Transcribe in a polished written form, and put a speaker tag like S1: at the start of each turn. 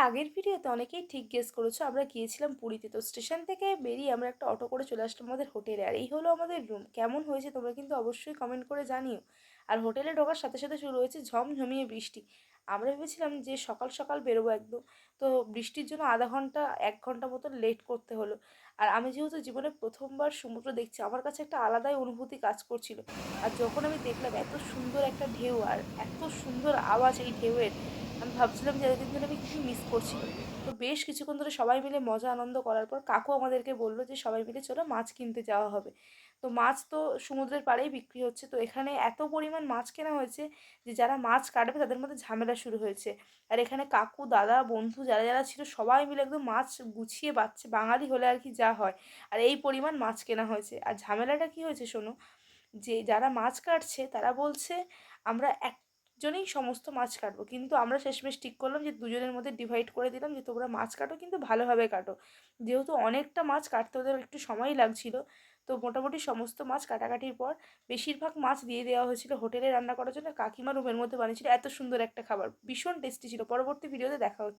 S1: আগের ভিডিওতে অনেকেই ঠিক গেস করেছো, আমরা গিয়েছিলাম পুরীতে। তো স্টেশন থেকে বেরিয়ে আমরা একটা অটো করে চলে আসলাম আমাদের হোটেলে। আর এই হলো আমাদের রুম। কেমন হয়েছে তোমরা কিন্তু অবশ্যই কমেন্ট করে জানিও। আর হোটেলে ঢোকার সাথে সাথে শুরু হয়েছে ঝমঝমিয়ে বৃষ্টি। আমরা ভেবেছিলাম যে সকাল সকাল বেরোবো একদম। তো বৃষ্টির জন্য আধা ঘন্টা 1 ঘন্টা মতো লেট করতে হলো। আর আমি যেহেতু জীবনে প্রথমবার সমুদ্র দেখছি, আমার কাছে একটা আলাদাই অনুভূতি কাজ করছিল। আর যখন আমি দেখলাম এত সুন্দর একটা ঢেউ আর এত সুন্দর আওয়াজ এই ঢেউয়ের, আমি ভাবছিলাম যে এতদিন ধরে আমি কী মিস করছিলাম। তো বেশ কিছুক্ষণ ধরে সবাই মিলে মজা আনন্দ করার পর কাকু আমাদেরকে বলল যে সবাই মিলে চলো মাছ কিনতে যাওয়া হবে। তো মাছ তো সমুদ্রের পাড়েই বিক্রি হচ্ছে। তো এখানে এত পরিমাণ মাছ কেনা হয়েছে যে যারা মাছ কাটবে তাদের মধ্যে ঝামেলা শুরু হয়েছে। আর এখানে কাকু, দাদা, বন্ধু যারা যারা ছিল সবাই মিলে একদম মাছ গুছিয়ে বাচ্ছে, বাঙালি হলে আর কি যা হয়। আর এই পরিমাণ মাছ কেনা হয়েছে। আর ঝামেলাটা কী হয়েছে শোনো, যে যারা মাছ কাটছে তারা বলছে আমরা একজনেই সমস্ত মাছ কাটবো, কিন্তু আমরা শেষমেশ ঠিক করলাম যে দুজনের মধ্যে ডিভাইড করে দিলাম যে তোমরা মাছ কাটো কিন্তু ভালোভাবে কাটো। যেহেতু অনেকটা মাছ কাটতে ওদের একটু সময়ই লাগছিল, তো মোটামুটি সমস্ত মাছ কাটাকাটির পর বেশিরভাগ মাছ দিয়ে দেওয়া হয়েছিল হোটেলে রান্না করার জন্য। কাকিমা রুমের মধ্যে বানিয়েছিল এত সুন্দর একটা খাবার, ভীষণ টেস্টি ছিল। পরবর্তী ভিডিওতে দেখা হচ্ছে।